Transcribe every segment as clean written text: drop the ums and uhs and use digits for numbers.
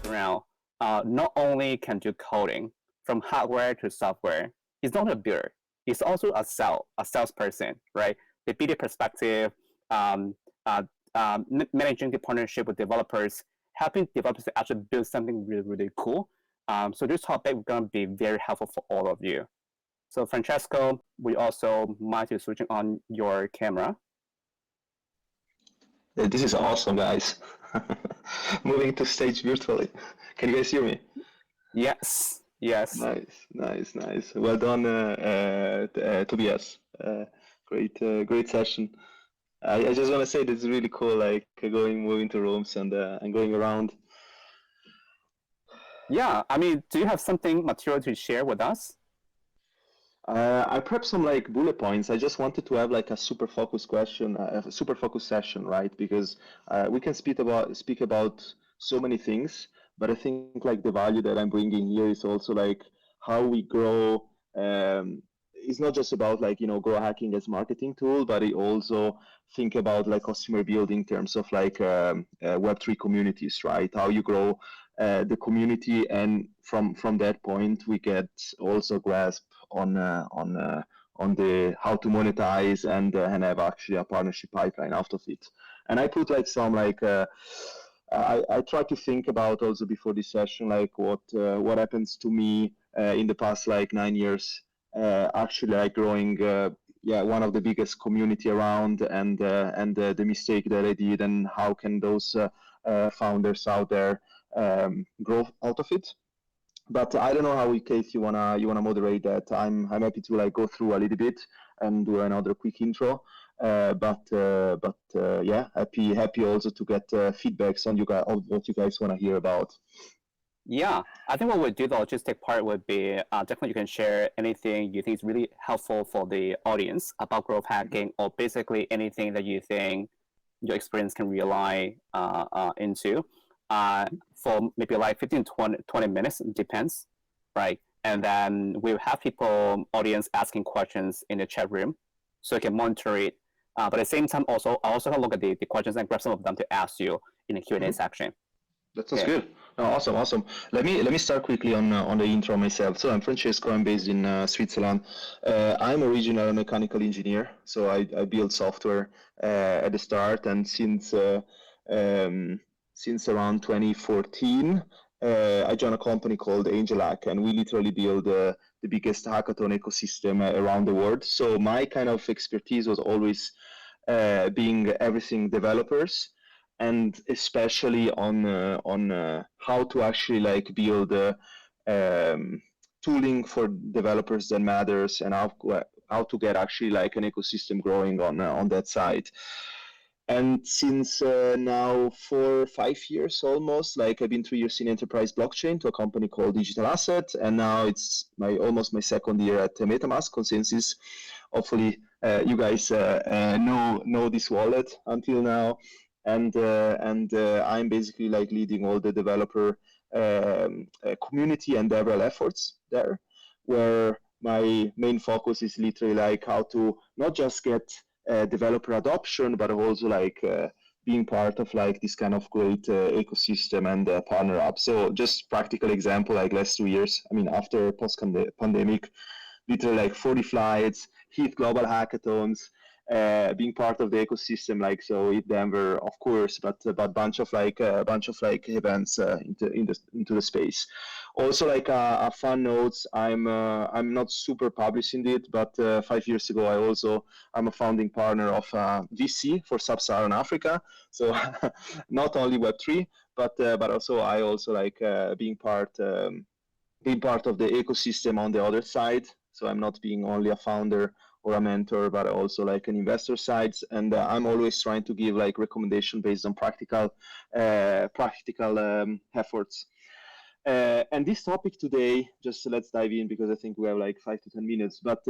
background not only can do coding from hardware to software. He's not a builder. He's also a salesperson, right? The BD perspective, managing the partnership with developers, helping developers to actually build something really, really cool. So this topic is going to be very helpful for all of you. So Francesco, we also might be switching on your camera. This is awesome, guys. Moving to stage virtually. Can you guys hear me? Yes. Yes. Nice. Well done, Tobias. Great session. I just want to say this is really cool, like moving to rooms and going around. Yeah, I mean, do you have something material to share with us? I prepped some like bullet points. I just wanted to have like a super focused question, a super focused session, right? Because we can speak about so many things, but I think like the value that I'm bringing here is also like how we grow. It's not just about like grow hacking as marketing tool, but it also think about like customer building in terms of like Web3 communities, right? How you grow the community, and from that point we get also grasp on the how to monetize and have actually a partnership pipeline out of it. And I put like some like I try to think about also before this session like what happens to me in the past like 9 years, actually like growing one of the biggest community around, and the mistake that I did, and how can those founders out there grow out of it. But I don't know how, Keith, you wanna moderate that. I'm happy to like go through a little bit and do another quick intro. Yeah, happy also to get feedbacks on what you guys want to hear about. Yeah, I think what we'll do, the logistic part would be definitely you can share anything you think is really helpful for the audience about growth hacking, or basically anything that you think your experience can rely into. For maybe like 15 20 minutes, depends, right? And then we'll have audience asking questions in the chat room, so you can monitor it. But at the same time, I also can look at the questions and grab some of them to ask you in the Q&A section. That sounds good. Oh, awesome. Let me start quickly on the intro myself. So I'm Francesco. I'm based in Switzerland. I'm originally a mechanical engineer, so I build software at the start, and since around 2014, I joined a company called Angel Hack, and we literally build the biggest hackathon ecosystem around the world. So my kind of expertise was always being everything developers, and especially on how to actually like build tooling for developers that matters, and how to get actually like an ecosystem growing on that side. And since now 4 or 5 years almost, like I've been 3 years in enterprise blockchain to a company called Digital Asset, and now it's almost my second year at MetaMask ConsenSys. Hopefully you guys know this wallet until now, and I'm basically like leading all the developer community and DevRel efforts there, where my main focus is literally like how to not just get developer adoption, but also like being part of like this kind of great ecosystem and partner up. So just practical example, like last 2 years, I mean, after post-pandemic, literally like 40 flights, hit global hackathons, being part of the ecosystem, like so in Denver, of course, but bunch of like events into the space. Also, like a fun notes, I'm not super publishing it, but 5 years ago I'm a founding partner of VC for Sub-Saharan Africa. So not only Web3, but also I also like being part of the ecosystem on the other side. So I'm not being only a founder or a mentor, but also like an investor side. And I'm always trying to give like recommendation based on practical efforts. And this topic today, just let's dive in, because I think we have like 5 to 10 minutes. But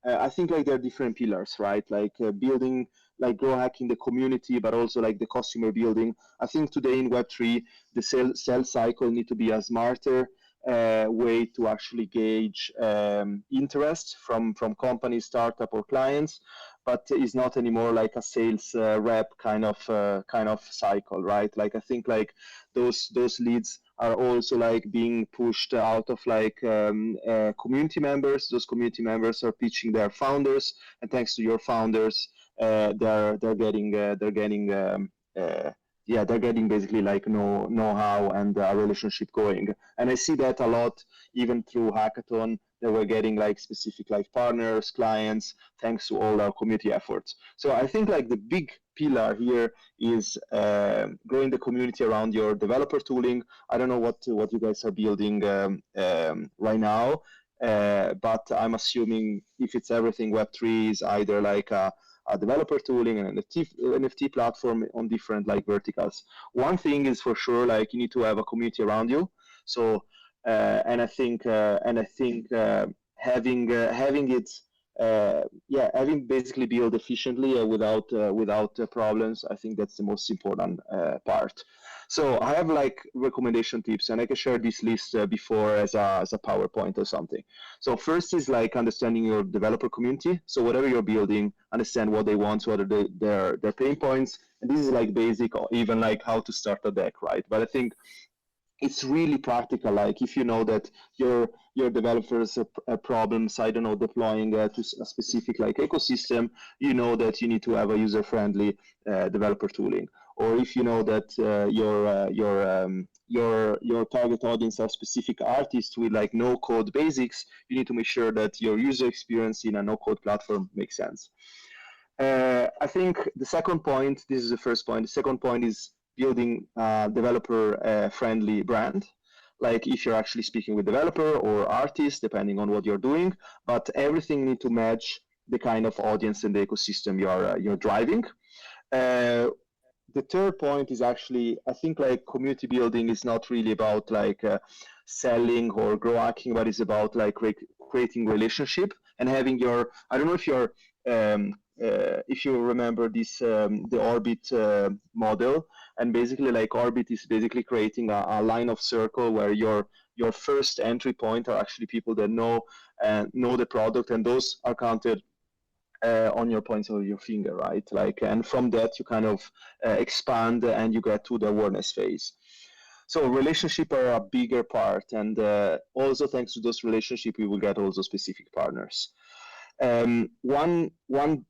I think like there are different pillars, right? Like building, like grow hacking the community, but also like the customer building. I think today in Web3, the sales cycle need to be a smarter way to actually gauge interest from companies, startup, or clients, but is not anymore like a sales rep kind of cycle, right? Like I think like those leads are also like being pushed out of like community members. Those community members are pitching their founders, and thanks to your founders, they're getting they're getting basically like know-how and a relationship going. And I see that a lot even through hackathon. That we're getting like specific like partners, clients, thanks to all our community efforts. So I think like the big pillar here is growing the community around your developer tooling. I don't know what you guys are building right now, but I'm assuming if it's everything Web3 is either like a developer tooling and an NFT platform on different like verticals. One thing is for sure, like you need to have a community around you. So and I think having it having basically build efficiently without problems. I think that's the most important part. So I have like recommendation tips, and I can share this list before as a PowerPoint or something. So first is like understanding your developer community. So whatever you're building, understand what they want, what are their pain points, and this is like basic, or even like how to start a deck, right? But I think it's really practical. Like if you know that your developers problems, I don't know, deploying to a specific like ecosystem, you know that you need to have a user-friendly developer tooling. Or if you know that your target audience are specific artists with like no code basics, you need to make sure that your user experience in a no code platform makes sense. I think the second point, this is the first point. The second point is building a developer-friendly brand. Like if you're actually speaking with developer or artist, depending on what you're doing, but everything need to match the kind of audience and the ecosystem you're driving. The third point is actually, I think like community building is not really about like selling or grow hacking, but it's about like creating relationship and having your, I don't know if you remember this, the Orbit model, and basically like Orbit is basically creating a line of circle where your first entry point are actually people that know the product, and those are counted on your points of your finger, right? Like, and from that you kind of expand and you get to the awareness phase. So relationship are a bigger part, and also thanks to those relationships, we will get also specific partners. One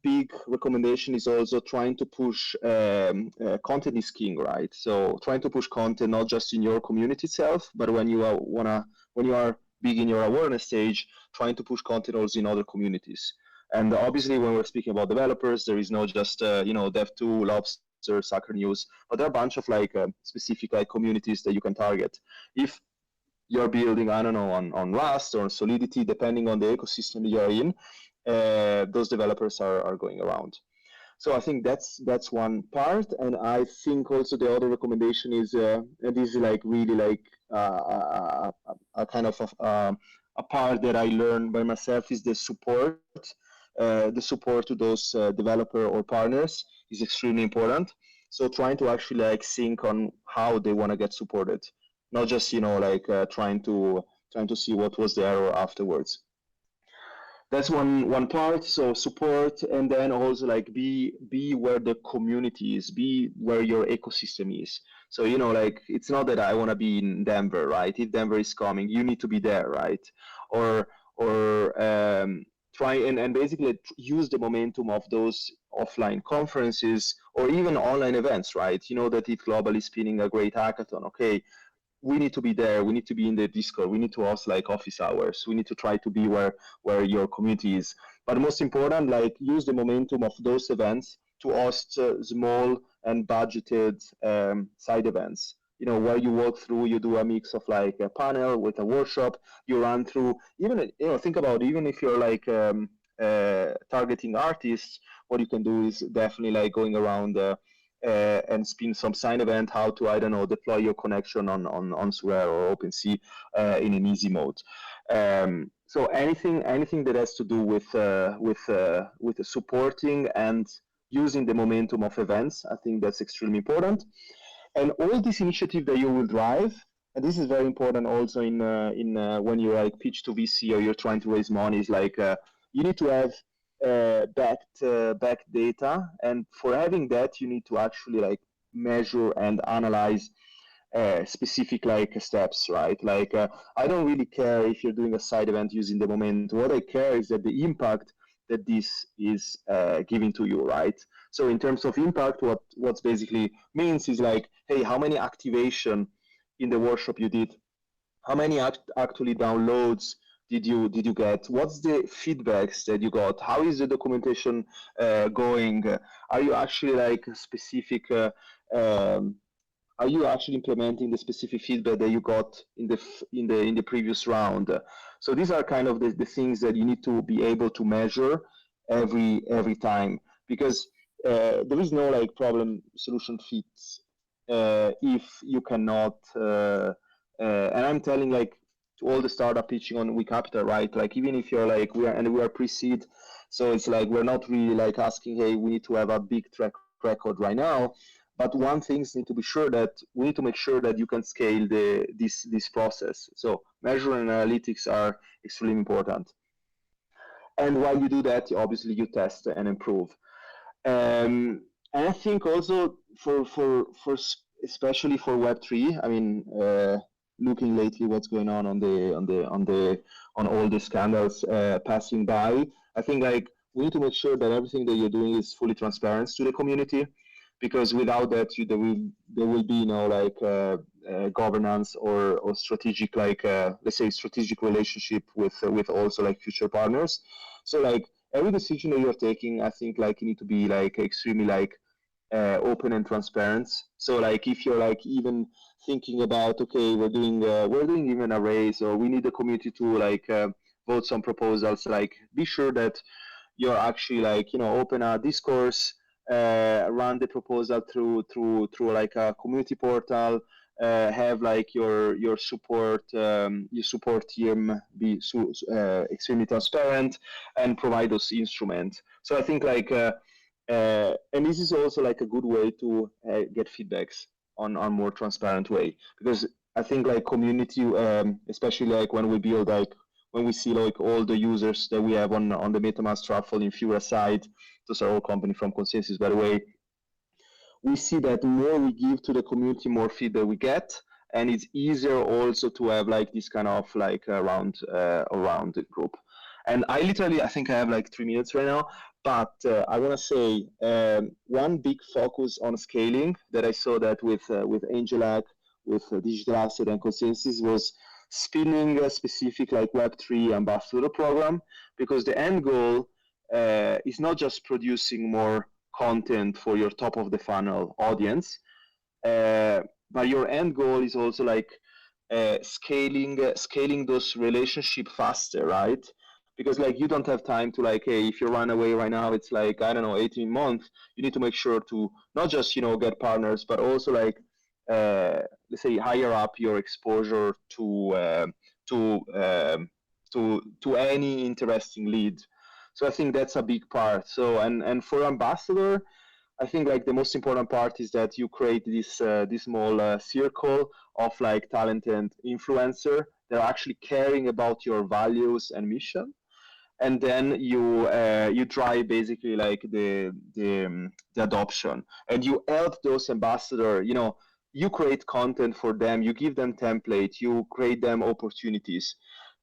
big recommendation is also trying to push content is king, right? So trying to push content not just in your community itself, but when you are big in your awareness stage, trying to push content also in other communities. And obviously, when we're speaking about developers, there is not just Dev2, Lobster, Soccer News, but there are a bunch of like specific like communities that you can target. If you're building, I don't know, on Rust or Solidity, depending on the ecosystem you're in, those developers are going around. So I think that's one part, and I think also the other recommendation is, and this is like really like a kind of a part that I learned by myself, is the support. The support to those developer or partners is extremely important. So trying to actually like think on how they want to get supported, not just like trying to see what was the error afterwards. That's one part. So support, and then also like be where the community is, be where your ecosystem is. So like it's not that I want to be in Denver, right? If Denver is coming, you need to be there, right? Or try and basically use the momentum of those offline conferences or even online events, right? That if Global is spinning a great hackathon, okay, we need to be there. We need to be in the Discord. We need to host like office hours. We need to try to be where your community is. But most important, like use the momentum of those events to host small and budgeted side events. Where you walk through, you do a mix of like a panel with a workshop. You run through, even think about, even if you're like targeting artists, what you can do is definitely like going around and spin some sign event, how to, I don't know, deploy your connection on Square or OpenSea in an easy mode. So anything that has to do with supporting and using the momentum of events, I think that's extremely important. And all this initiative that you will drive, and this is very important also in when you like pitch to VC or you're trying to raise money, is like you need to have backed data, and for having that, you need to actually like measure and analyze specific like steps, right? Like I don't really care if you're doing a side event using the moment. What I care is that the impact that this is giving to you, right? So in terms of impact, what's basically means is like, hey, how many activation in the workshop you did? How many actually downloads did you get? What's the feedbacks that you got? How is the documentation going? Are you actually like specific? Um, are you actually implementing the specific feedback that you got in the previous round? So these are kind of the things that you need to be able to measure every time, because there is no like problem solution fits if you cannot. And I'm telling like to all the startup pitching on We Capital, right? Like even if you're like we are pre-seed, so it's like we're not really like asking, hey, we need to have a big track record right now. But one thing need to be sure that we need to make sure that you can scale this process. So measure and analytics are extremely important. And while you do that, obviously you test and improve. And I think also for especially for Web3, I mean, looking lately what's going on on all the scandals passing by, I think like we need to make sure that everything that you're doing is fully transparent to the community, because without that, there will be no like governance or strategic like let's say strategic relationship with also like future partners. So like every decision that you're taking, I think like you need to be like extremely like open and transparent. So like if you're like even thinking about, okay, we're doing even a raise, or we need the community to like vote some proposals, like be sure that you're actually like open a discourse, run the proposal through like a community portal, have like your support team be extremely transparent and provide those instruments. So I think like and this is also like a good way to get feedbacks on more transparent way, because I think like community, especially like when we build like when we see like all the users that we have on the MetaMask Truffle in Fura side, those are all company from ConsenSys, by the way, we see that more we give to the community, more feedback we get, and it's easier also to have like this kind of like around the group. And I think I have like 3 minutes right now, but I want to say one big focus on scaling that I saw that with AngelHack, with Digital Asset and ConsenSys was spinning a specific like Web3 ambassador program, because the end goal is not just producing more content for your top of the funnel audience, but your end goal is also like scaling those relationships faster, right? Because like you don't have time to like, hey, if you run away right now, it's like, I don't know, 18 months. You need to make sure to not just get partners, but also like let's say higher up your exposure to any interesting lead. So I think that's a big part. So and for ambassador, I think like the most important part is that you create this small circle of like talented influencer that are actually caring about your values and mission, and then you drive basically like the adoption, and you help those ambassador. You create content for them, you give them template, you create them opportunities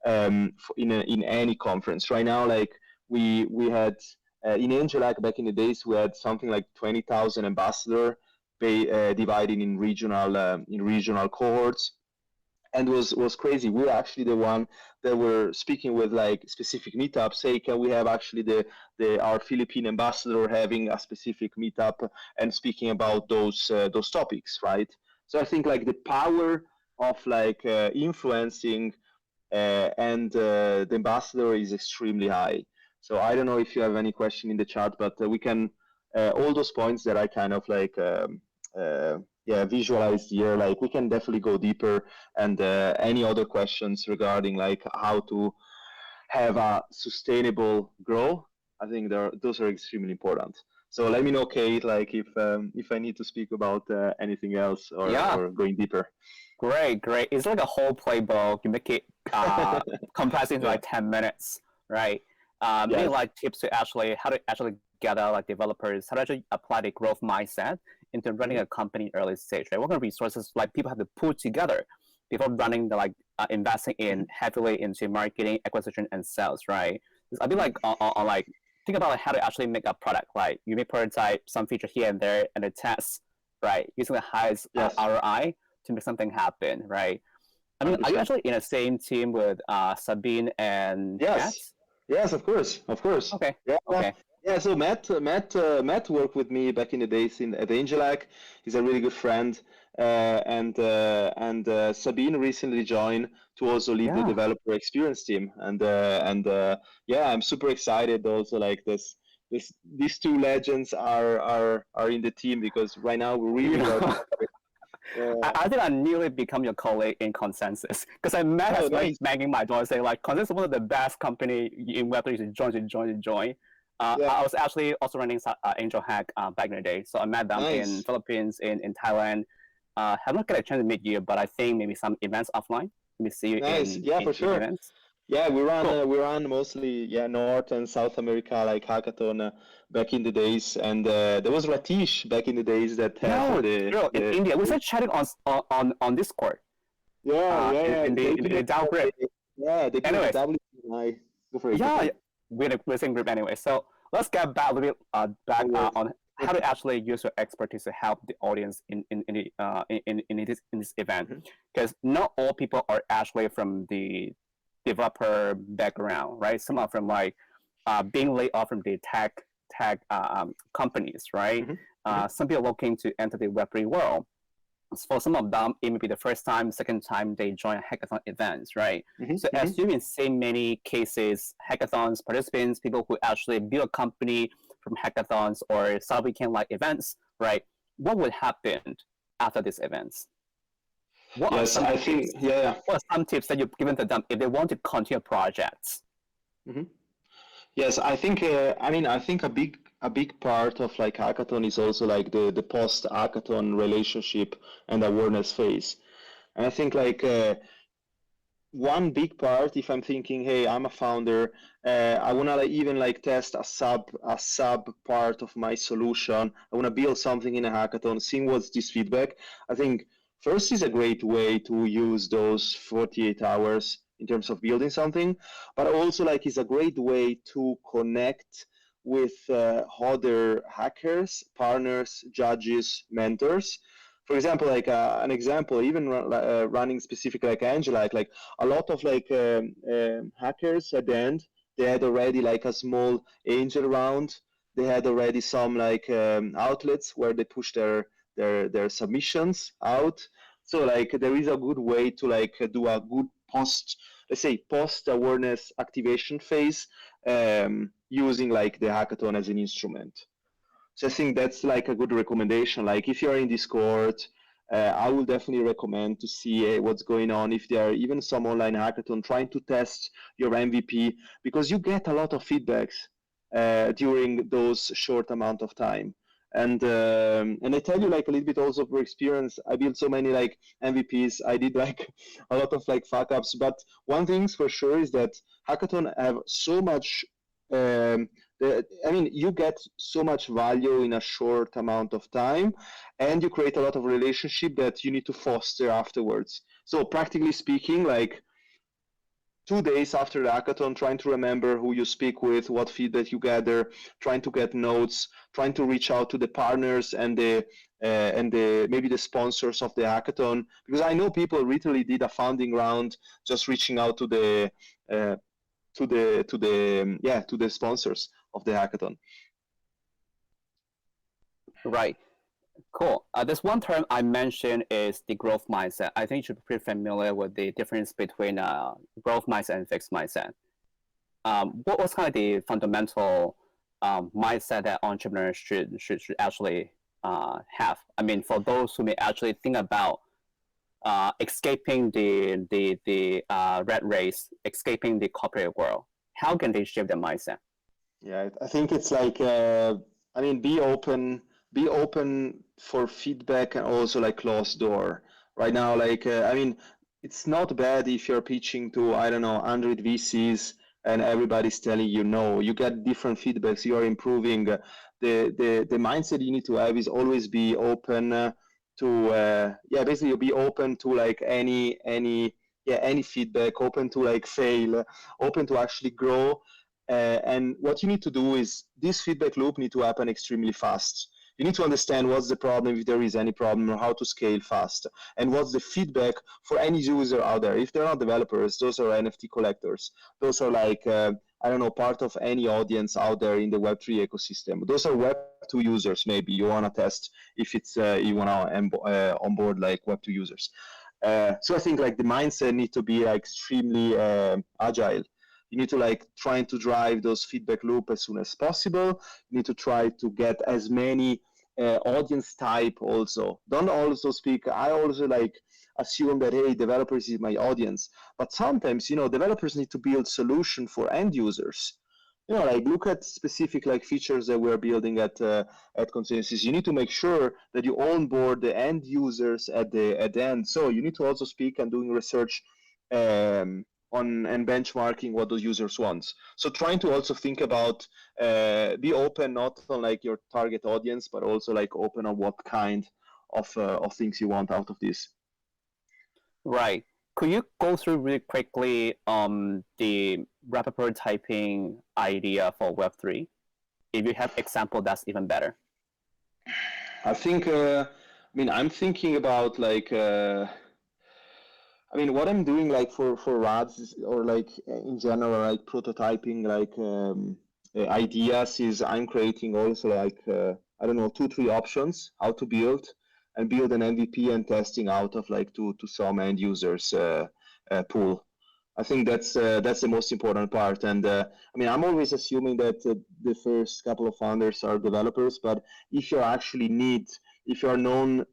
in any conference. Right now, like we had in AngelHack back in the days, we had something like 20,000 ambassador divided in regional cohorts, and was crazy. We were actually the one that were speaking with like specific meetups. Say, can we have actually our Philippine ambassador having a specific meetup and speaking about those topics, right? So I think like the power of like influencing and the ambassador is extremely high. So I don't know if you have any question in the chat, but we can all those points that I kind of like visualized here. Like we can definitely go deeper, and any other questions regarding like how to have a sustainable growth, I think those are extremely important. So let me know, Kate, like if I need to speak about anything else or going deeper. Great. It's like a whole playbook. You make it compress into like 10 minutes, right? Maybe like tips to actually how to actually together like developers, how to actually apply the growth mindset into running a company early stage, right? What kind of resources like people have to put together before running the investing in heavily into marketing, acquisition, and sales, right? I'd be like on like think about how to actually make a product. Like you may prototype some feature here and there and a test, right? Using the highest ROI to make something happen, right? I mean, 100%. Are you actually in the same team with Sabine and Matt? Yes, of course. Okay. Yeah. Okay. Yeah. So Matt worked with me back in the days at AngelAc. He's a really good friend, and Sabine recently joined to also lead the developer experience team. And yeah, I'm super excited. Also, like these two legends are in the team because right now we're really working. I think I nearly become your colleague in ConsenSys because I met us like banging my door saying like ConsenSys is one of the best company in Web3 to join. I was actually also running Angel Hack back in the day, so I met them in Philippines, in Thailand. Have not got a chance to meet you, but I think maybe some events offline. Let me see you in for sure. Events. Yeah, we run mostly North and South America like hackathon back in the days, and there was Ratish back in the days that had in India. We started chatting on Discord. In the DAO group. Yeah, they put the WI. Go for it. Yeah, we're in the same group anyway. So let's get back a little bit on how to actually use your expertise to help the audience in this event, because not all people are actually from the developer background, right? Some are from like being laid off from the tech companies, right? Some people looking to enter the Web3 world. For some of them, it may be the first time, second time they join hackathon events, right? So as you've been seeing many cases, hackathons, participants, people who actually build a company from hackathons or start weekend like events, right? What would happen after these events? What are some tips that you've given to them if they want to continue projects? Yes, I think I think a big part of like hackathon is also like the post hackathon relationship and awareness phase. And I think like one big part, if I'm thinking, hey, I'm a founder, I wanna even like test a sub part of my solution. I wanna build something in a hackathon, seeing what's this feedback. I think first is a great way to use those 48 hours in terms of building something, but also like is a great way to connect with other hackers, partners, judges, mentors. For example, like an example, even running specific like AngelAc, like a lot of like hackers at the end, they had already like a small angel round. They had already some like outlets where they push their submissions out. So like there is a good way to like do a good post awareness activation phase using like the hackathon as an instrument. So I think that's like a good recommendation. Like if you're in Discord, I will definitely recommend to see what's going on. If there are even some online hackathon trying to test your MVP, because you get a lot of feedbacks during those short amount of time. And I tell you like a little bit also for experience. I built so many like MVPs. I did like a lot of like fuck ups. But one thing for sure is that hackathon have so much. You get so much value in a short amount of time, and you create a lot of relationship that you need to foster afterwards. So practically speaking, like 2 days after the hackathon, trying to remember who you speak with, what feedback you gather, trying to get notes, trying to reach out to the partners and the maybe the sponsors of the hackathon, because I know people literally did a funding round just reaching out to the sponsors of the hackathon. Right. Cool. There's one term I mentioned is the growth mindset. I think you should be pretty familiar with the difference between growth mindset and fixed mindset. What was kind of the fundamental mindset that entrepreneurs should actually have? I mean, for those who may actually think about escaping the rat race, escaping the corporate world, how can they shift their mindset? Yeah, I think it's like be open for feedback and also like closed door. Right now, like it's not bad if you're pitching to 100 VCs and everybody's telling you no. You get different feedbacks. You are improving. The mindset you need to have is always be open to basically be open to like any feedback, open to like fail, open to actually grow. And what you need to do is this feedback loop need to happen extremely fast. You need to understand what's the problem, if there is any problem, or how to scale fast, and what's the feedback for any user out there. If they're not developers, those are NFT collectors. Those are like I don't know, part of any audience out there in the Web3 ecosystem. Those are Web2 users. Maybe you want to test if it's you want to onboard like Web2 users. So I think like the mindset need to be like extremely agile. You need to like trying to drive those feedback loop as soon as possible. You need to try to get as many audience type also. Don't also speak. I also like assume that hey, developers is my audience, but sometimes developers need to build solution for end users. Like look at specific like features that we're building at ConsenSys. You need to make sure that you onboard the end users at the end. So you need to also speak and doing research on and benchmarking what those users want. So trying to also think about be open not on like your target audience, but also like open on what kind of things you want out of this. Right. Could you go through really quickly the rapid prototyping idea for Web3? If you have example, that's even better. I think, I'm thinking about like, what I'm doing like for RADs or like in general, like prototyping like ideas is I'm creating also like, 2-3 options, how to build and build an MVP and testing out of like to some end users pool. I think that's the most important part. And I'm always assuming that the first couple of founders are developers, but if you're a known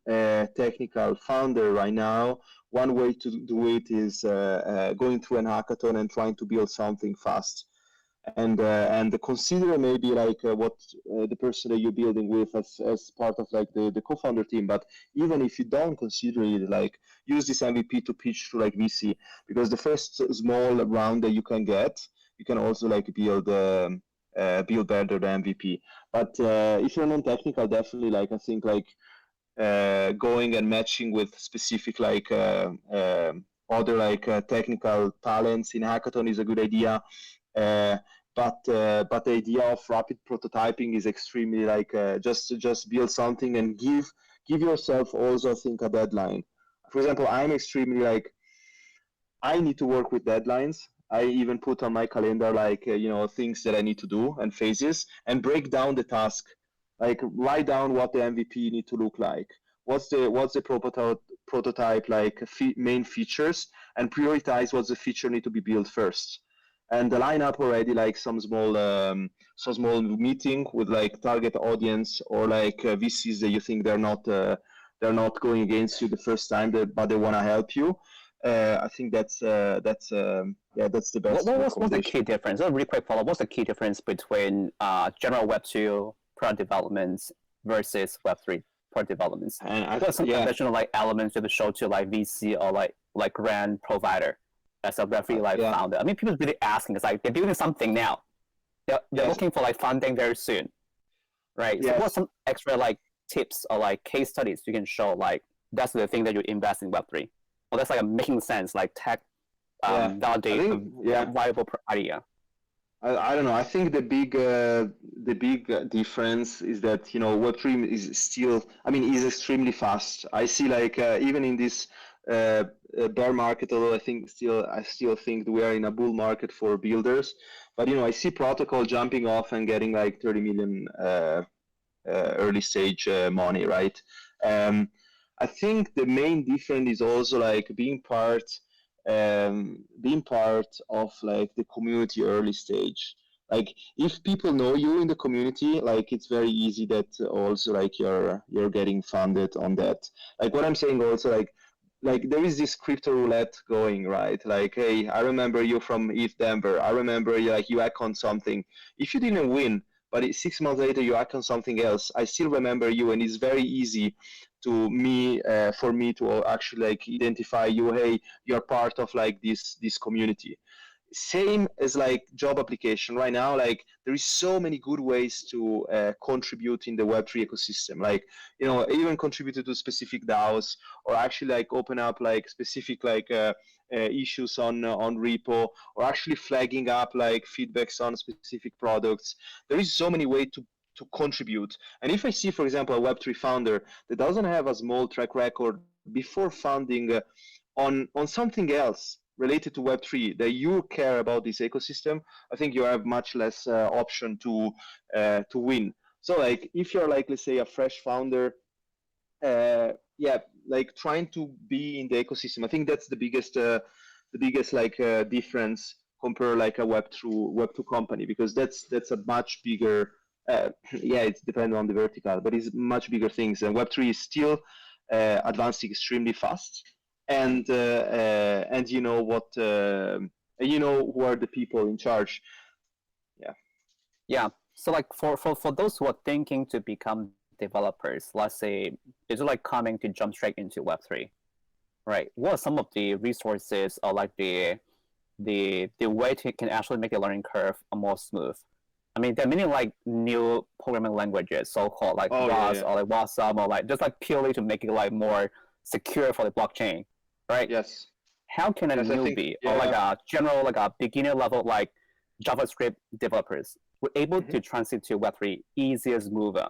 technical founder right now, one way to do it is going through an hackathon and trying to build something fast. And consider maybe like what the person that you're building with as part of like the co-founder team. But even if you don't consider it, like use this MVP to pitch to like VC, because the first small round that you can get, you can also like build better the MVP. But if you're non-technical, definitely like I think like going and matching with specific like other like technical talents in hackathon is a good idea. But the idea of rapid prototyping is extremely like just build something and give yourself also I think a deadline. For example, I'm extremely like I need to work with deadlines. I even put on my calendar like things that I need to do and phases and break down the task. Like write down what the MVP need to look like. What's the prototype like main features and prioritize what's the feature need to be built first. And line up already like some small meeting with like target audience or like VCs that you think they're not going against you the first time, but they want to help you. I think that's the best. What's the key difference? A really quick follow. What's the key difference between general Web2 product developments versus Web3 product developments? And what are some conventional like elements you have to show to like VC or like grant provider as a Web3 founder? I mean, people really asking. It's like they're building something now. They're looking for like funding very soon, right? So what's some extra like tips or like case studies you can show? Like that's the thing that you invest in Web3. Well, that's like making sense, like tech validate a viable idea. I don't know. I think the big difference is that Web3 is still, is extremely fast. I see like even in this bear market, although I still think we are in a bull market for builders. But I see protocol jumping off and getting like 30 million early stage money, right? I think the main difference is also like being part of like the community early stage. Like if people know you in the community, like it's very easy that also like you're getting funded on that. Like what I'm saying also like there is this crypto roulette going, right? Like, hey, I remember you from ETH Denver. I remember you hack on something. If you didn't win, but 6 months later you hack on something else, I still remember you, and it's very easy for me to actually like identify you. Hey, you're part of like this community. same as like job application right now, like there is so many good ways to contribute in the Web3 ecosystem, like, you know, even contribute to specific DAOs, or actually like open up like specific like issues on repo, or actually flagging up like feedbacks on specific products. There is so many ways to contribute. And if I see, for example, a Web3 founder that doesn't have a small track record before founding on something else related to Web3 that you care about this ecosystem, I think you have much less option to win. So like if you're like, let's say, a fresh founder, yeah, like trying to be in the ecosystem, I think that's the biggest like difference compare like a Web2 company, because that's a much bigger yeah, it's dependent on the vertical, but it's much bigger things. And Web3 is still advancing extremely fast, and you know what, you know who are the people in charge. Yeah. Yeah. So like for those who are thinking to become developers, let's say it's like coming to jump straight into Web3, right? What are some of the resources or like the way to can actually make the learning curve more smooth? I mean, there are many like new programming languages, so-called like Rust or like Wasm, or like just like purely to make it like more secure for the blockchain, right? Yes. How can a newbie or like a general like a beginner level like JavaScript developers were able to transit to Web3 easier, smoother?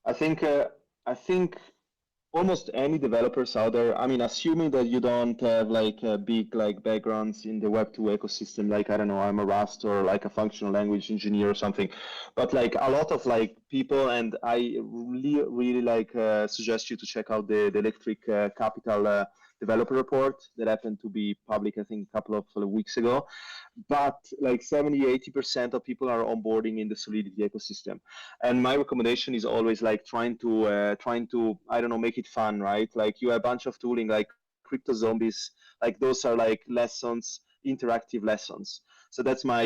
I think almost any developers out there, I mean, assuming that you don't have like big like backgrounds in the Web2 ecosystem, like, I don't know, I'm a Rust or like a functional language engineer or something, but like a lot of like people, and I really like suggest you to check out the Electric Capital developer report that happened to be public, I think, a couple of weeks ago. But like 70-80% of people are onboarding in the Solidity ecosystem, and my recommendation is always like trying to I don't know, make it fun, right? Like you have a bunch of tooling like crypto zombies, like those are like lessons, interactive lessons. So that's my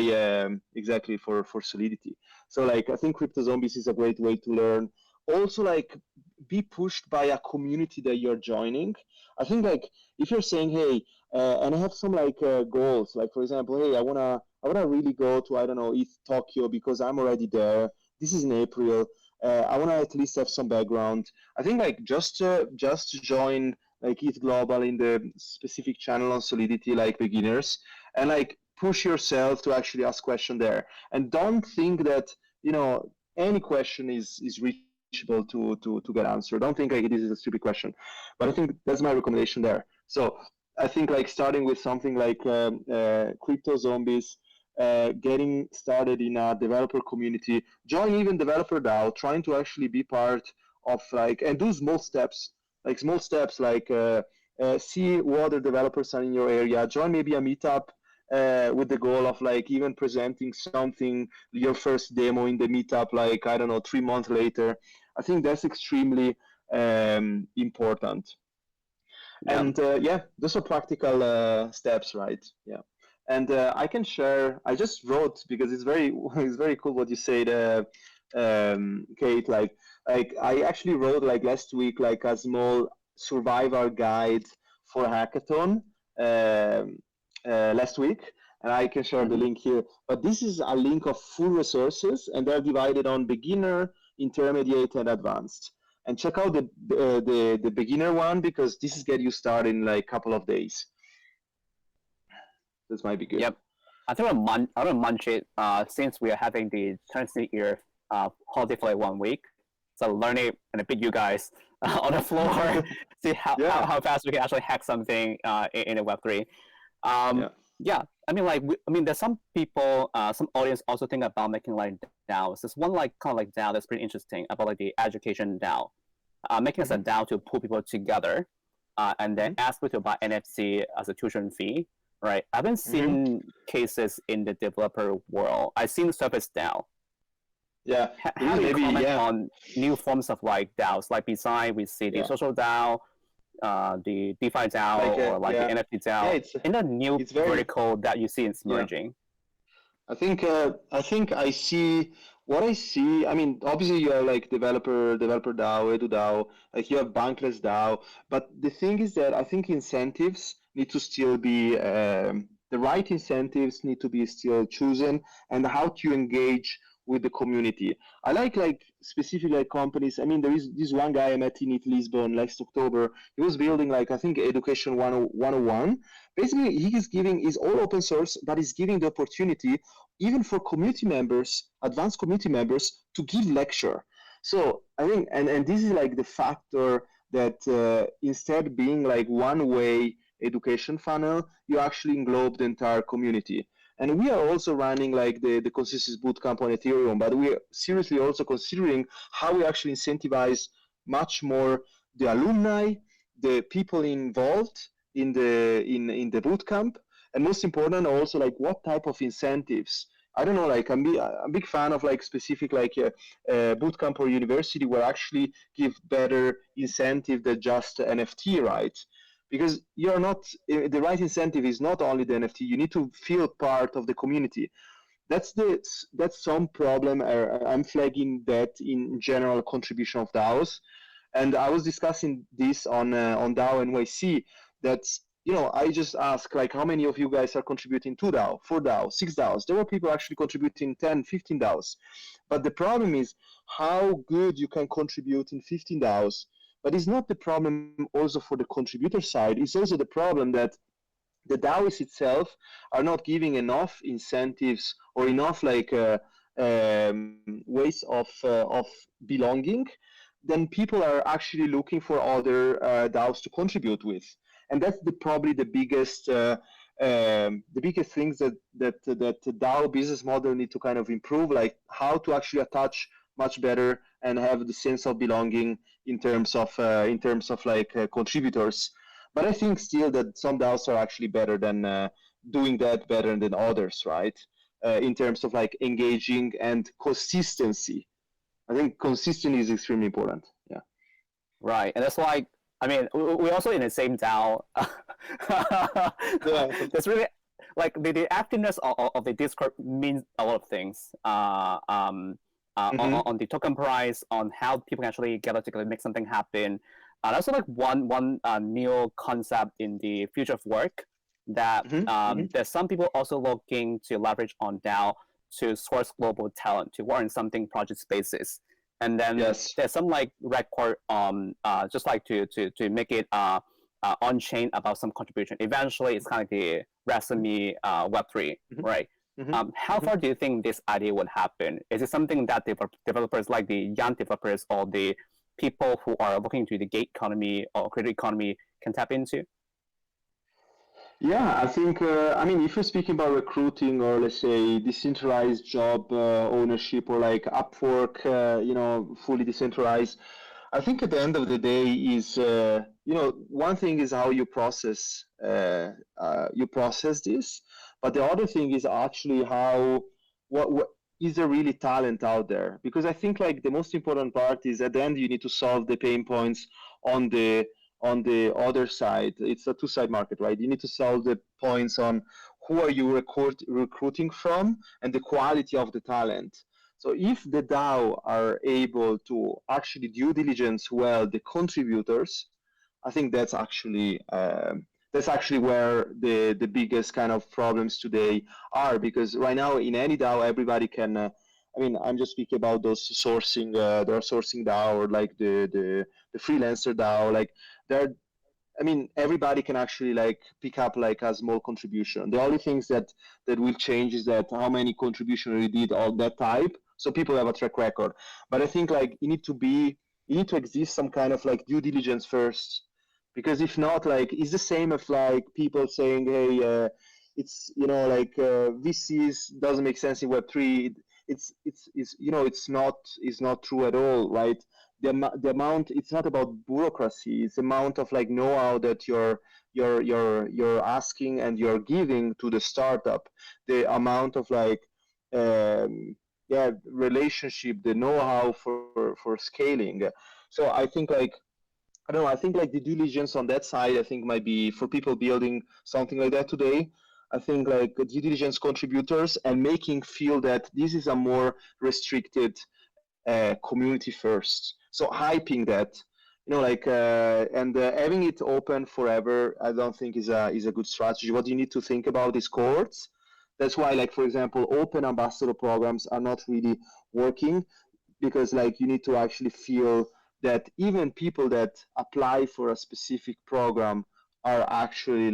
exactly for Solidity. So like I think crypto zombies is a great way to learn. Also, like, be pushed by a community that you're joining. I think like if you're saying, hey, and I have some like goals, like for example, hey, I wanna really go to, I don't know, ETH Tokyo because I'm already there. This is in April. I want to at least have some background. I think like just join like ETH Global in the specific channel on Solidity, like beginners, and like push yourself to actually ask question there. And don't think that, you know, any question is reachable to get answered. Don't think like this is a stupid question, but I think that's my recommendation there. So I think like starting with something like crypto zombies, getting started in a developer community, join even developer DAO, trying to actually be part of like, and do small steps, like see what other developers are in your area, join maybe a meetup with the goal of like even presenting something, your first demo in the meetup, like, I don't know, 3 months later. I think that's extremely important. Yeah. And yeah, those are practical steps, right? Yeah. And I can share. I just wrote, because it's very it's very cool what you said, Kate. Like I actually wrote like last week like a small survival guide for hackathon last week, and I can share the link here. But this is a link of full resources, and they're divided on beginner, intermediate, and advanced. And check out the beginner one, because this is get you started in like a couple of days. This might be good. Yep. I think I want to munch it since we are having the Chinese New Year holiday for like 1 week. So learn it and beat you guys on the floor. See how fast we can actually hack something in a Web3. Yeah. I mean, like, there's some people, some audience also think about making like DAOs. There's one like kind of like DAO that's pretty interesting about like the education DAO, making us a DAO to pull people together, and then ask people to buy NFT as a tuition fee. Right, I haven't seen cases in the developer world. I've seen Surface DAO. Yeah, how do you comment on new forms of like DAOs? Like beside we see the social DAO, the DeFi DAO, like, or like the NFT DAO, in the new vertical that you see it's merging. I think I see what I see. I mean, obviously you are like developer DAO, Edu DAO, like you have bankless DAO. But the thing is that I think incentives need to still be the right incentives need to be still chosen, and how to engage with the community. I like specific like companies. I mean, there is this one guy I met in Lisbon last October. He was building like, I think, Education 101. Basically, he is giving, is all open source, but is giving the opportunity even for community members, advanced community members, to give lecture. So I think, and this is like the factor that instead being like one way education funnel, you actually englobe the entire community. And we are also running like the ConsenSys bootcamp on Ethereum, but we are seriously also considering how we actually incentivize much more the alumni, the people involved in the bootcamp, and most important also like what type of incentives. I don't know, like I'm a big fan of like specific like bootcamp or university where actually give better incentive than just NFT, right? Because you're not, the right incentive is not only the NFT. You need to feel part of the community. That's some problem. I'm flagging that in general contribution of DAOs, and I was discussing this on DAO NYC. That, you know, I just asked like how many of you guys are contributing to DAO, 4 DAO, 6 DAOs. There were people actually contributing 10, 15 DAOs, but the problem is how good you can contribute in 15 DAOs. But it's not the problem also for the contributor side. It's also the problem that the DAOs itself are not giving enough incentives or enough like ways of belonging. Then people are actually looking for other DAOs to contribute with, and that's probably the biggest things that the DAO business model need to kind of improve, like how to actually attach much better and have the sense of belonging in terms of like contributors. But I think still that some DAOs are actually better than doing that better than others, right? In terms of like engaging and consistency. I think consistency is extremely important. Yeah. Right, and that's why I mean we're also in the same DAO. Yeah. That's really like the activeness of the Discord means a lot of things. On the token price, on how people can actually gather together, make something happen. That's like one new concept in the future of work that there's some people also looking to leverage on DAO to source global talent to work in something project spaces. And then Yes. there's some like record just like to make it on chain about some contribution. Eventually it's kind of the resume Web3, right? How far do you think this idea would happen? Is it something that developers like the young developers or the people who are looking to the gig economy or creator economy can tap into? Yeah, I think, I mean, if you're speaking about recruiting or let's say decentralized job ownership or like Upwork, you know, fully decentralized, I think at the end of the day is, you know, one thing is how you process this, but the other thing is actually how, what is there really talent out there? Because I think like the most important part is at the end you need to solve the pain points on the other side. It's a two-side market, right? You need to solve the points on who are you recruiting from and the quality of the talent. So if the DAO are able to actually due diligence well the contributors, I think that's actually where the biggest kind of problems today are, because right now in any DAO everybody can. I mean, I'm just speaking about those sourcing, their sourcing DAO or like the freelancer DAO. Like they're, I mean, everybody can actually like pick up like a small contribution. The only things that will change is that how many contributions you did of that type, so people have a track record. But I think like you need to exist some kind of like due diligence first, because if not, like it's the same as like people saying, hey, it's, you know, like VCs doesn't make sense in Web3. It's you know, it's not true at all, right? The amount, it's not about bureaucracy, it's the amount of like know-how that you're asking and you're giving to the startup, the amount of like relationship, the know-how for scaling. So I think like, I don't know, I think like the due diligence on that side, I think might be for people building something like that today. I think like due diligence contributors and making feel that this is a more restricted community first. So hyping that, like and having it open forever, I don't think is a good strategy. What you need to think about is cohorts. That's why, like, for example, open ambassador programs are not really working, because like you need to actually feel that even people that apply for a specific program are actually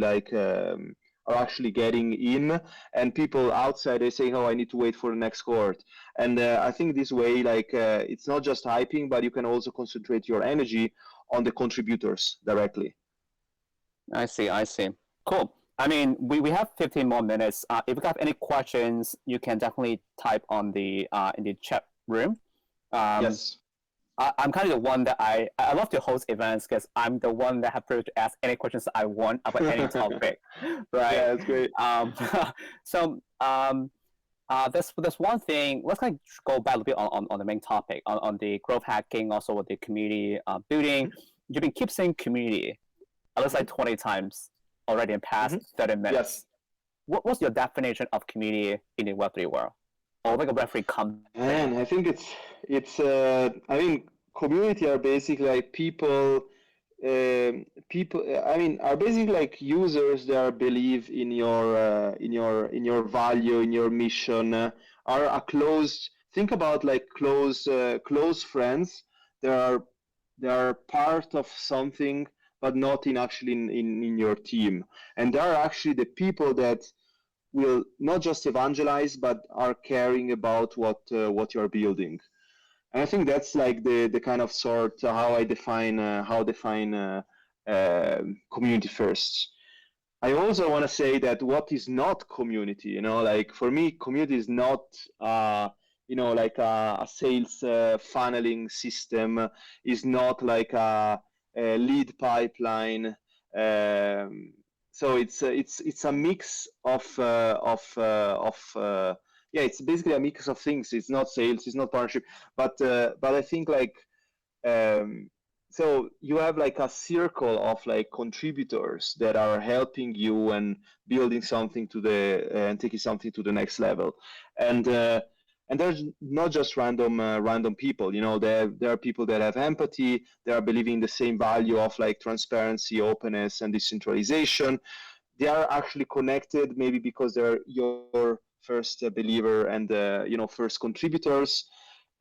are actually getting in, and people outside they say, oh, I need to wait for the next cohort. And I think this way, it's not just hyping, but you can also concentrate your energy on the contributors directly. I see. Cool. I mean, we have 15 more minutes. If you have any questions, you can definitely type on the in the chat room. Yes. I'm kind of the one that I love to host events because I'm the one that have privilege to ask any questions I want about any topic, right? Yeah, that's great. So there's one thing. Let's kind of go back a bit on the main topic on the growth hacking, also with the community building. You've been keep saying community, at least like 20 times already in past 30 minutes. Yes. What's your definition of community in the Web3 world? Or like a Web3 company? Man, I think it's I mean, community are basically like people I mean, are basically like users that believe in your value, in your mission, are a closed, think about like close friends. They are part of something, but not in actually in your team, and they are actually the people that will not just evangelize, but are caring about what you're building. And I think that's like the kind of sort how I define community first. I also want to say that what is not community, like for me, community is not like a sales funneling system, is not like a lead pipeline. So it's a mix of yeah, it's basically a mix of things. It's not sales, it's not partnership, but I think like so you have like a circle of like contributors that are helping you and building something to the and taking something to the next level, and there's not just random people. There are people that have empathy. They are believing in the same value of like transparency, openness, and decentralization. They are actually connected, maybe because they're your first believer and first contributors,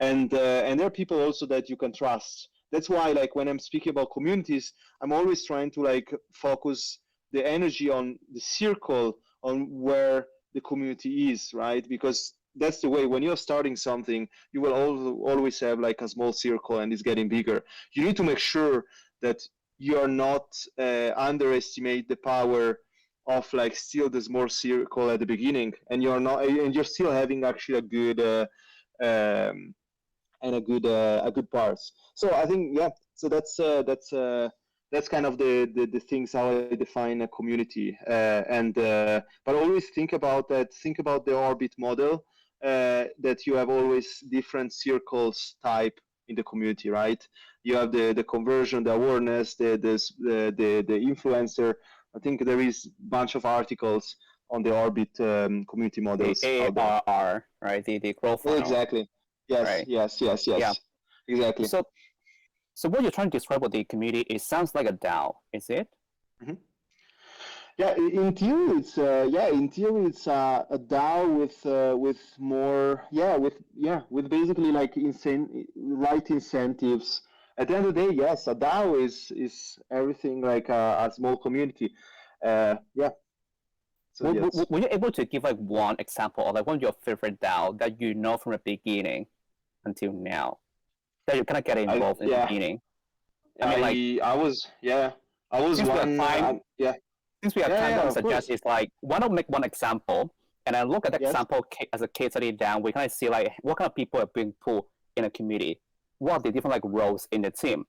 and there are people also that you can trust. That's why, like, when I'm speaking about communities, I'm always trying to like focus the energy on the circle, on where the community is, right? Because that's the way, when you're starting something, you will always have like a small circle and it's getting bigger. You need to make sure that you are not underestimate the power of like still the small circle at the beginning, and you're still having actually a good and a good parts. So I think, yeah, so that's kind of the things how I define a community, and but always think about that. Think about the orbit model, that you have always different circles type in the community, right? You have the conversion, the awareness, the influencer. I think there is a bunch of articles on the orbit community models. The ARR, right? The growth funnel. Exactly. Yes, right? Yes. Yeah. Exactly. So what you're trying to describe with the community, it sounds like a DAO, is it? Mm-hmm. Yeah, in theory, it's a DAO with more with basically like right incentives. At the end of the day, yes, a DAO is everything like a small community. Yeah. So were you able to give like one example of like one of your favorite DAO that you know from the beginning until now that you kind of get involved in the beginning? I was one. Since we have time, I suggest is like, why not make one example and then look at the example as a case study down. We kind of see like what kind of people are being pulled in a community, what are the different like roles in the team,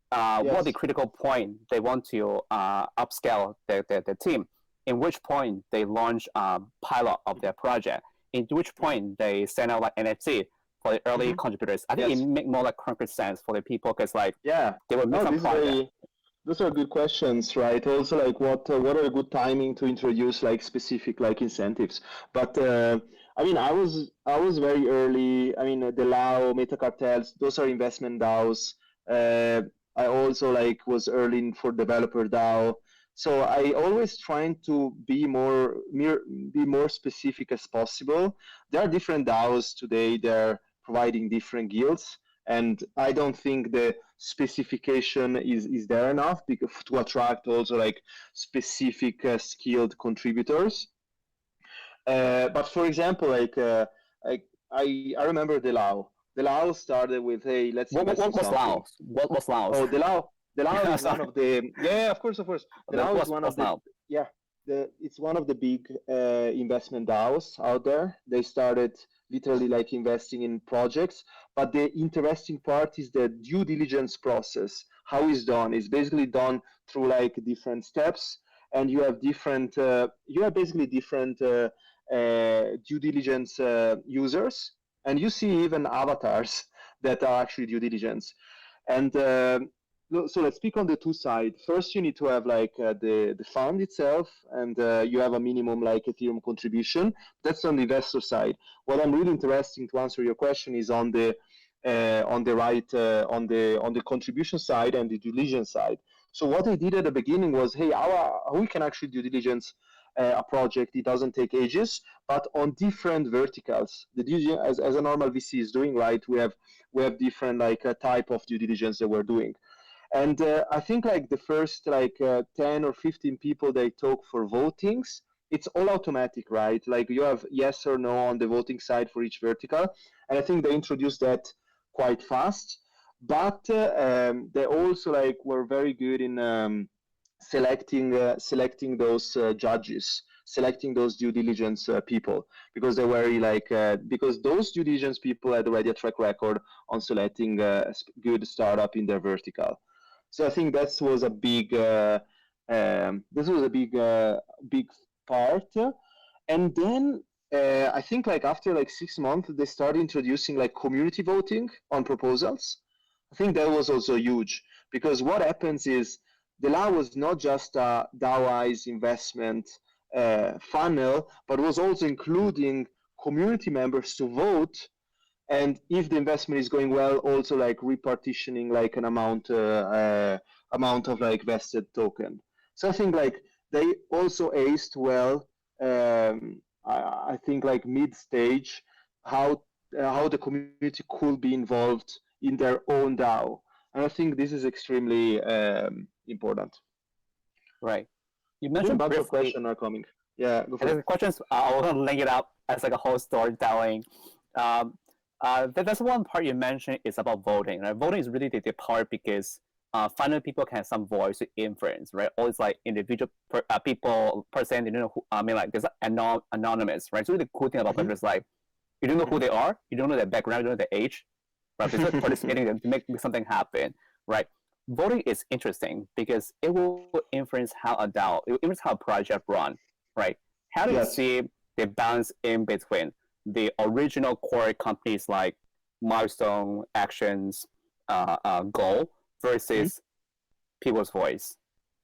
what are the critical point they want to upscale their team, in which point they launch a pilot of their project, in which point they send out like NFT for the early contributors. I think it make more like concrete sense for the people because like they will make some project. Those are good questions, right? Also, like what are a good timing to introduce like specific like incentives? But I mean, I was very early. I mean, the DAO, Meta Cartels, those are investment DAOs. I also like was early for developer DAO. So I always trying to be more specific as possible. There are different DAOs today. They're providing different guilds, and I don't think the specification is there enough because, to attract also like specific skilled contributors. But for example, I remember the Lao. The Lao started with, hey, let's invest in What was something. Laos? What was Laos? Oh, the Lao is one Sorry. of the, yeah, of course, of course. The Lao is one of What's the, Laos? yeah, it's one of the big investment DAOs out there. They started literally like investing in projects, but the interesting part is the due diligence process. How it's done is basically done through like different steps, and you have basically different due diligence users, and you see even avatars that are actually due diligence. And so let's speak on the two sides. First, you need to have like the fund itself, and you have a minimum like Ethereum contribution. That's on the investor side. What I'm really interested to answer your question is on the on the contribution side and the due diligence side. So what I did at the beginning was, hey, how we can actually due diligence a project. It doesn't take ages, but on different verticals. The due diligence, as a normal VC is doing, right? We have different like type of due diligence that we're doing. And I think like the first 10 or 15 people they talk for votings, it's all automatic, right? Like you have yes or no on the voting side for each vertical. And I think they introduced that quite fast. But they also like were very good in selecting those judges, selecting those due diligence people, because they were because those due diligence people had already a track record on selecting a good startup in their vertical. So I think that was a big big part. And then I think like after like 6 months they started introducing like community voting on proposals. I think that was also huge, because what happens is the DAO was not just a DAOized investment funnel, but was also including community members to vote, and if the investment is going well, also like repartitioning like an amount of like vested token. So I think like they also aced well. I think like mid stage how the community could be involved in their own DAO, and I think this is extremely important. Right. You I think a mentioned bunch of briefly, questions are coming. Yeah, go for and it. the questions, I'll link it up as like a whole storytelling. Um, that's one part you mentioned is about voting. Right? Voting is really the part because finally people can have some voice to influence, right? Always like individual people, person, you know, who, I mean, like there's anonymous, right? So the cool thing about them is like, you don't know who they are, you don't know their background, you don't know their age, right? But just participating to make something happen, right? Voting is interesting because it will influence how a DAO, it will influence how a project run, right? How do you Yes. see the balance in between the original core companies like milestone, actions, goal versus people's voice?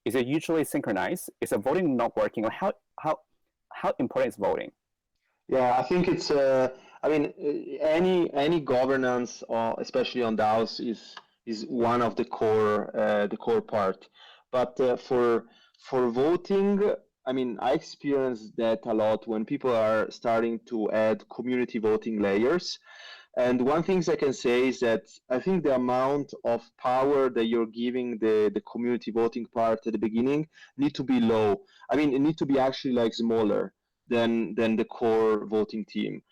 Is it usually synchronized? Is the voting not working? Or how important is voting? Yeah, I think it's. I mean, any governance, especially on DAOs, is one of the core part. But for voting, I mean, I experience that a lot when people are starting to add community voting layers. And one thing I can say is that I think the amount of power that you're giving the community voting part at the beginning need to be low. I mean, it need to be actually like smaller than the core voting team,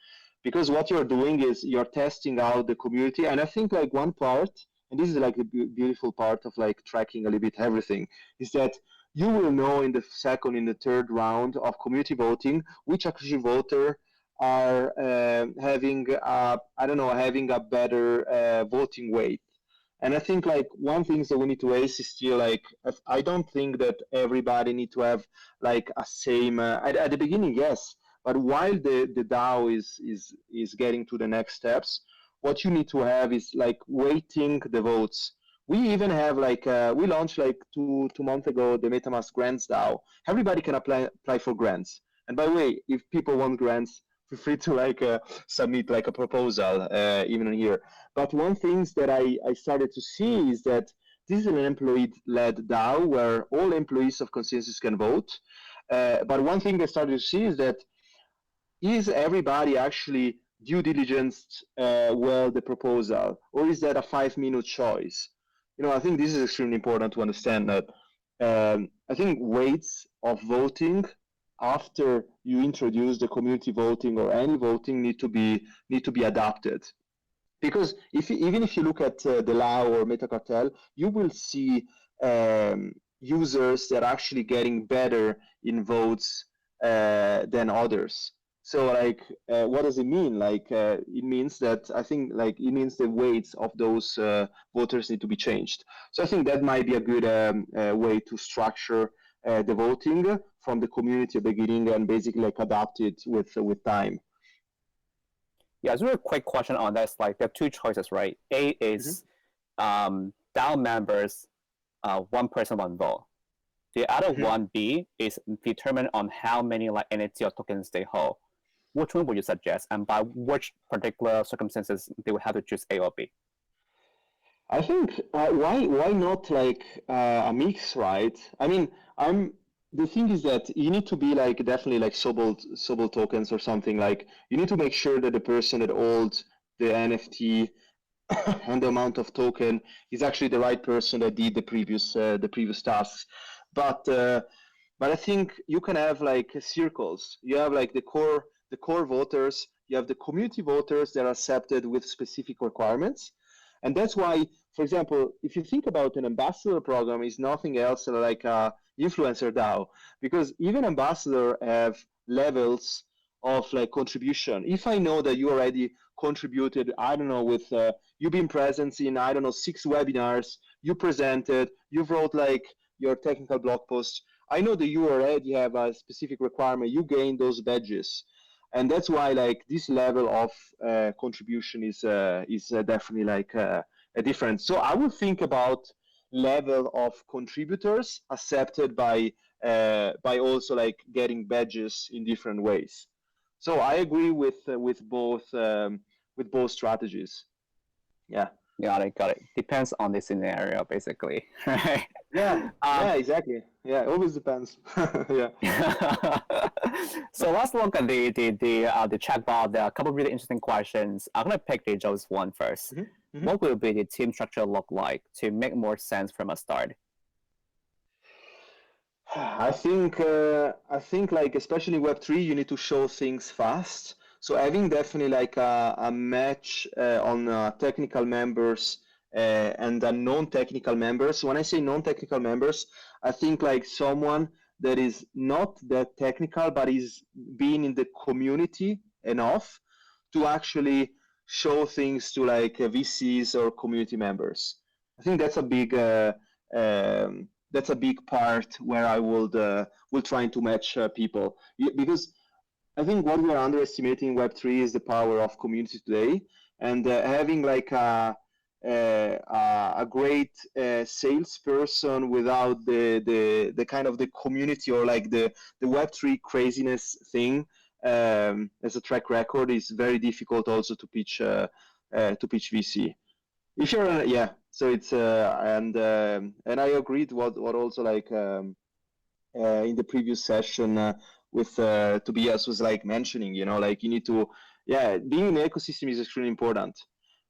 because what you're doing is you're testing out the community. And I think like one part, and this is like the beautiful part of like tracking a little bit everything, is that you will know in the second, in the third round of community voting which actually voter are having I don't know, having a better voting weight. And I think like one thing that we need to ace is still like I don't think that everybody need to have like a same at the beginning, yes, but while the DAO is getting to the next steps, what you need to have is like weighting the votes. We even have like we launched like two months ago the MetaMask grants DAO. Everybody can apply for grants. And by the way, if people want grants, feel free to like submit like a proposal even here. But one thing that I started to see is that this is an employee-led DAO where all employees of ConsenSys can vote. But one thing I started to see is that is everybody actually due diligence well the proposal, or is that a 5-minute choice? I think this is extremely important to understand that I think weights of voting after you introduce the community voting or any voting need to be adapted. Because even if you look at the DAO or Metacartel, you will see users that are actually getting better in votes than others. So what does it mean? It means that I think it means the weights of those voters need to be changed. So I think that might be a good way to structure the voting from the community beginning and basically adapt it with time. Yeah, it's a really quick question on that. There are two choices, right? A is DAO members, one person, one vote. The other one, B, is determined on how many NFT or tokens they hold. Which one would you suggest, and by which particular circumstances they would have to choose A or B? I think why not a mix, right? I mean, the thing is that you need to be definitely Sobol tokens or something. You need to make sure that the person that holds the NFT and the amount of token is actually the right person that did the previous tasks. But I think you can have circles. You have the core voters. You have the community voters that are accepted with specific requirements. And that's why, for example, if you think about an ambassador program, is nothing else like a influencer DAO, because even ambassador have levels of contribution. If I know that you already contributed, I don't know, with you've been present in 6 webinars, you presented, you wrote your technical blog post, I know that you already have a specific requirement, you gain those badges. And that's why this level of contribution is definitely a difference. So I would think about level of contributors accepted by also getting badges in different ways. So I agree with both strategies. Yeah. Got it. Depends on the scenario, basically. Right? Yeah. Yeah. Exactly. Yeah. It always depends. Yeah. So let's look at the chat bar. There are a couple of really interesting questions. I'm gonna pick the Joe's one first. What will be the team structure look like to make more sense from a start? I think especially Web3, you need to show things fast. So having definitely a match on technical members and non-technical members. When I say non-technical members, I think someone that is not that technical but is being in the community enough to actually show things to VCs or community members. I think that's a big part where I will try to match people, because I think what we are underestimating in Web3 is the power of community today, and having a great salesperson without the kind of the community or the Web3 craziness thing as a track record is very difficult also to pitch VC. If you're so it's and I agreed what also in the previous session with Tobias was mentioning, you need to being in the ecosystem is extremely important,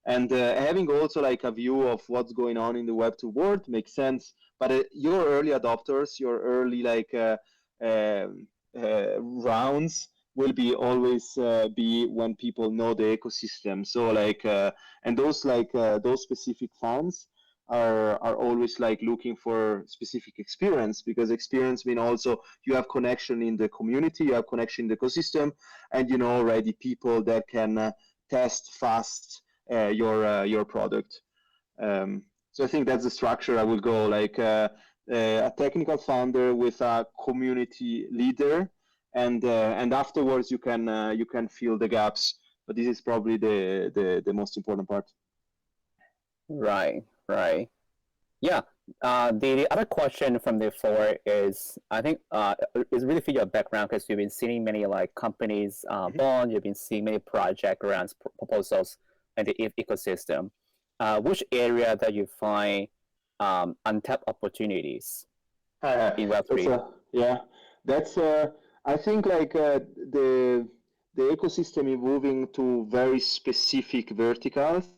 and having also a view of what's going on in the Web2 world makes sense. But your early adopters, your early rounds will be always be when people know the ecosystem. So and those specific fans are always looking for specific experience, because experience means also you have connection in the community, you have connection in the ecosystem, and you know already people that can test fast your product. So I think that's the structure I will go, a technical founder with a community leader, and afterwards you can fill the gaps. But this is probably the most important part. Right. Yeah. The other question from the floor is, I think, is really for your background, because you've been seeing many companies born, you've been seeing many project grants proposals in the ecosystem. Which area that you find untapped opportunities in That's Web3? yeah. That's I think like the ecosystem is moving to very specific verticals.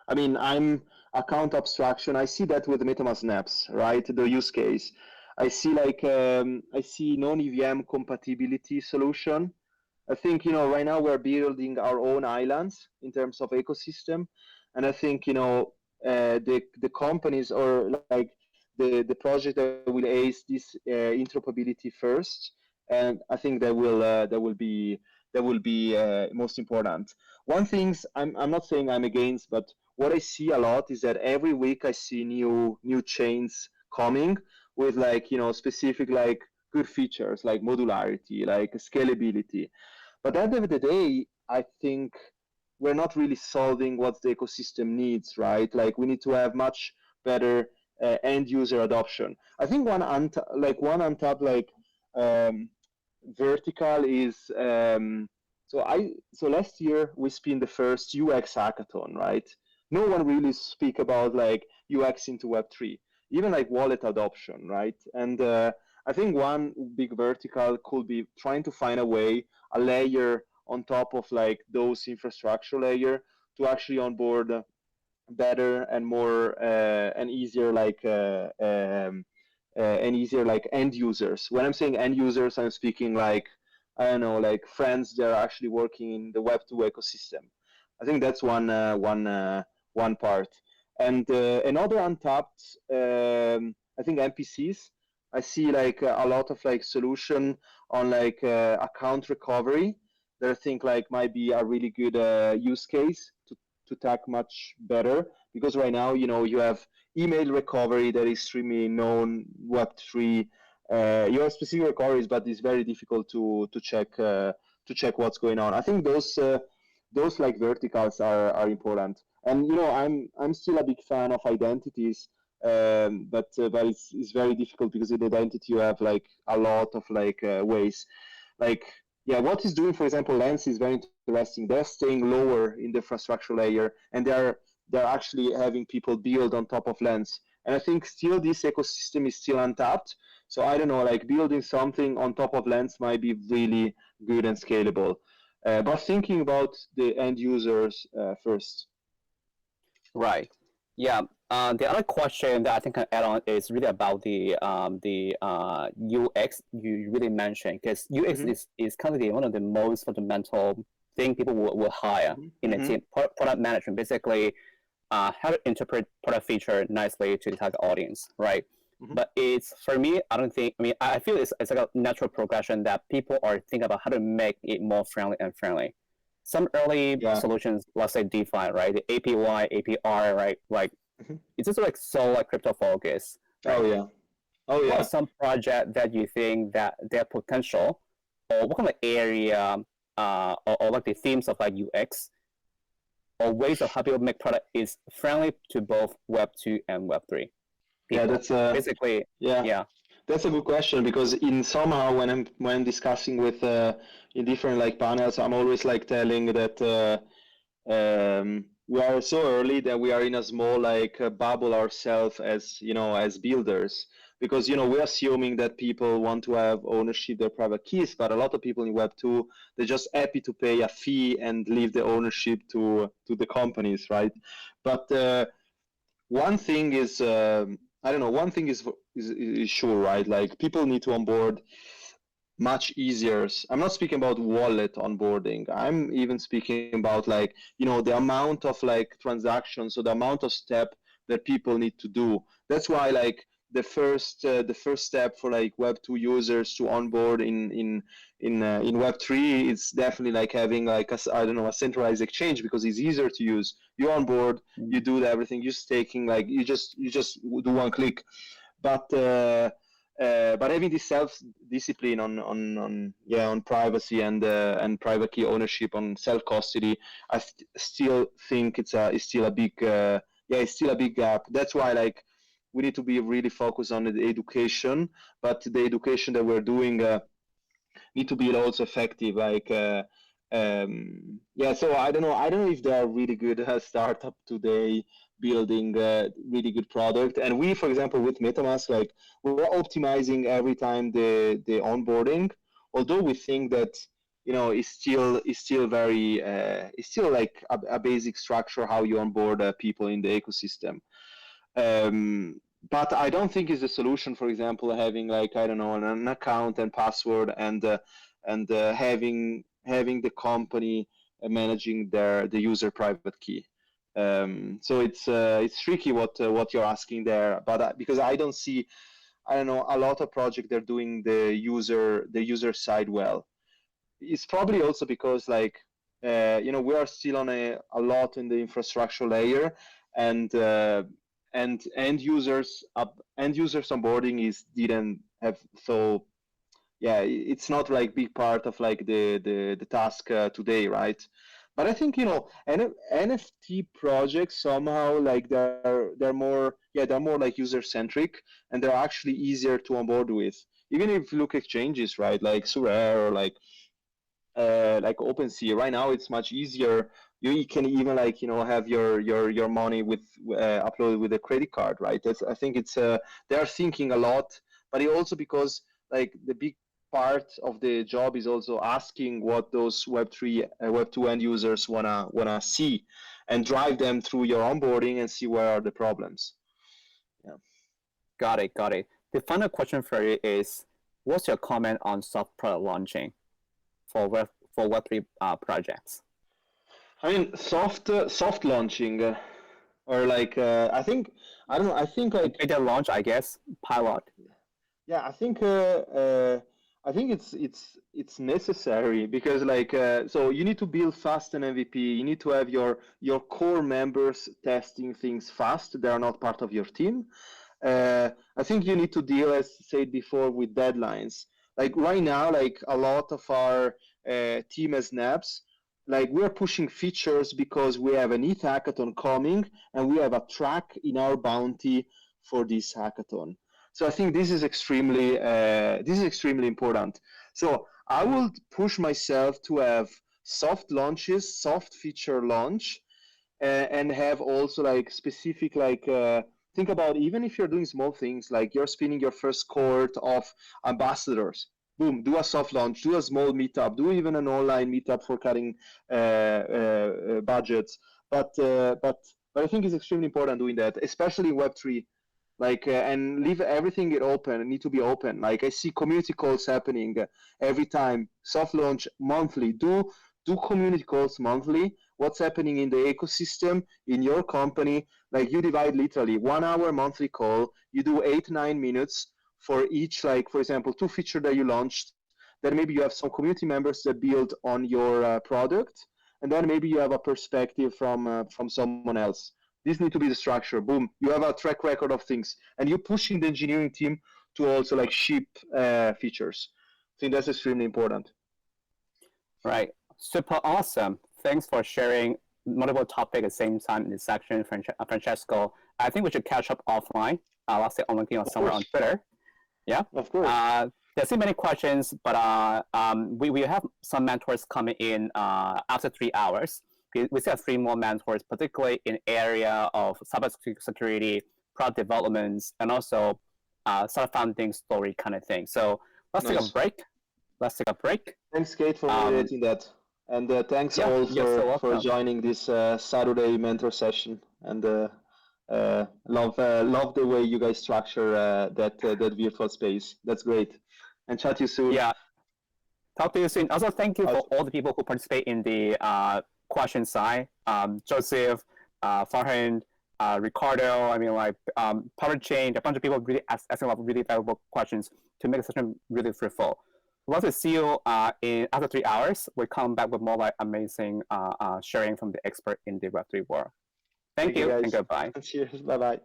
I mean, I'm account abstraction. I see that with MetaMask Naps, right? The use case. I see like I see non-EVM compatibility solution. I think right now we're building our own islands in terms of ecosystem, and I think the companies or like the project that will ace this interoperability first, and I think that will be most important. One things I'm not saying I'm against, but what I see a lot is that every week I see new chains coming with like specific like good features like modularity, like scalability. But at the end of the day, I think we're not really solving what the ecosystem needs, right? Like we need to have much better end user adoption. I think one untapped um, vertical is so last year we spun the first UX hackathon, right? No one really speak about like UX into Web3, even like wallet adoption, right? And I think one big vertical could be trying to find a layer on top of like those infrastructure layer to actually onboard better and more and easier like end users. When I'm saying end users, I'm speaking like I don't know, like friends that are actually working in the Web2 ecosystem. I think that's one part. And another untapped, I think NPCs. I see like a lot of like solution on like account recovery that I think like might be a really good use case to tack much better, because right now you have email recovery that is extremely known Web3. You have specific recoveries, but it's very difficult to check what's going on. I think those like verticals are important. And I'm still a big fan of identities, but it's very difficult because in identity you have like a lot of like ways. Like yeah, what is doing, for example, Lens is very interesting. They're staying lower in the infrastructure layer, and they're actually having people build on top of Lens. And I think still this ecosystem is still untapped. So I don't know, like building something on top of Lens might be really good and scalable. But thinking about the end users first. Right. Yeah. The other question that I think I add on is really about the UX you really mentioned, because UX Mm-hmm. is kind of one of the most fundamental thing people will hire in a Mm-hmm. team. Product management, basically, how to interpret product feature nicely to the target audience, right? Mm-hmm. But it's for me, I don't think. I mean, I feel it's like a natural progression that people are thinking about how to make it more friendly and friendly. Some early Yeah. solutions, let's say DeFi, right? The APY, APR, right? Like Mm-hmm. it's just like so like crypto focused, Oh right? yeah. Oh What are yeah. some project that you think that their potential, or what kind of area, or like the themes of like UX or ways of how people make product is friendly to both Web2 and Web3 Yeah, people? Basically, yeah. yeah. That's a good question, because in somehow when I'm discussing with in different like panels, I'm always like telling that we are so early that we are in a small like bubble ourselves as as builders, because we're assuming that people want to have ownership their private keys, but a lot of people in Web2, they're just happy to pay a fee and leave the ownership to the companies, right? But one thing is I don't know. One thing is sure, right? Like people need to onboard much easier. I'm not speaking about wallet onboarding. I'm even speaking about like the amount of like transactions, so the amount of step that people need to do. That's why like the first step for like Web2 users to onboard in Web3 is definitely like having like I don't know, a centralized exchange, because it's easier to use. You onboard, you do everything, you're staking, like you just do one click. But having this self discipline on privacy and private key ownership, on self custody, still think it's still a big it's still a big gap. That's why like we need to be really focused on the education, but the education that we're doing need to be also effective. Like Yeah, so I don't know if they are really good startup today building a really good product. And we, for example, with MetaMask, like we're optimizing every time the onboarding. Although we think that it's still very it's still like a basic structure how you onboard people in the ecosystem. Um, but I don't think it's a solution. For example, having like I don't know an account and password and having the company managing the user private key. So it's tricky what you're asking there, but because I don't see I don't know a lot of projects they're doing the user side well. It's probably also because like we are still on a lot in the infrastructure layer, and end users onboarding is didn't have. So yeah, it's not like big part of like the task today, right? But I think NFT projects somehow like they're more like user centric, and they're actually easier to onboard with. Even if you look at exchanges, right, like Surare or like OpenSea. Right now, it's much easier. You can even like have your money with uploaded with a credit card, right? I think they are thinking a lot, but it also because like the big part of the job is also asking what those Web3, Web2 end users wanna see, and drive them through your onboarding and see where are the problems. Yeah. Got it, got it. The final question for you is, what's your comment on soft product launching for Web3 projects? I mean, soft launching, or like I think I don't know. I think like Beta launch, I guess, pilot. yeah, I think it's necessary because like so you need to build fast an MVP. You need to have your core members testing things fast. They are not part of your team. I think you need to deal, as said before, with deadlines. Like right now, like a lot of our team as Nabs, like we're pushing features because we have an ETH hackathon coming and we have a track in our bounty for this hackathon. So I think this is extremely important. So I will push myself to have soft launches, soft feature launch, and have also like specific like think about even if you're doing small things like you're spinning your first cohort of ambassadors. Boom, do a soft launch, do a small meetup, do even an online meetup for cutting budgets. But I think it's extremely important doing that, especially in Web3, like and leave everything it open. It need to be open. Like I see community calls happening every time. Soft launch monthly. Do community calls monthly. What's happening in the ecosystem in your company? Like you divide literally 1 hour monthly call. You do 8-9 minutes for each. Like for example, two feature that you launched. Then maybe you have some community members that build on your product, and then maybe you have a perspective from someone else. This need to be the structure. Boom, you have a track record of things, and you're pushing the engineering team to also like ship features. I think that's extremely important. Right. Super awesome. Thanks for sharing multiple topics at the same time in this section, Francesco. I think we should catch up offline. Let's say on LinkedIn or somewhere on Twitter. Yeah. Of course. There's still many questions, but we have some mentors coming in after 3 hours. We still have 3 more mentors, particularly in area of cybersecurity, product developments, and also startup founding story kind of thing. So let's take a break. Thanks, Kate, for moderating that. And thanks all for joining this Saturday mentor session. And love the way you guys structure that virtual space. That's great. And chat to you soon. Yeah. Talk to you soon. Also, thank you for all the people who participate in the question side. Joseph, Farhan, Ricardo, I mean, like Power Chain, a bunch of people really asking a lot of really valuable questions to make the session really fruitful. We'd love to see you in after 3 hours. We'll come back with more like amazing sharing from the expert in the Web3 world. Thank you, and goodbye. Cheers. Bye-bye.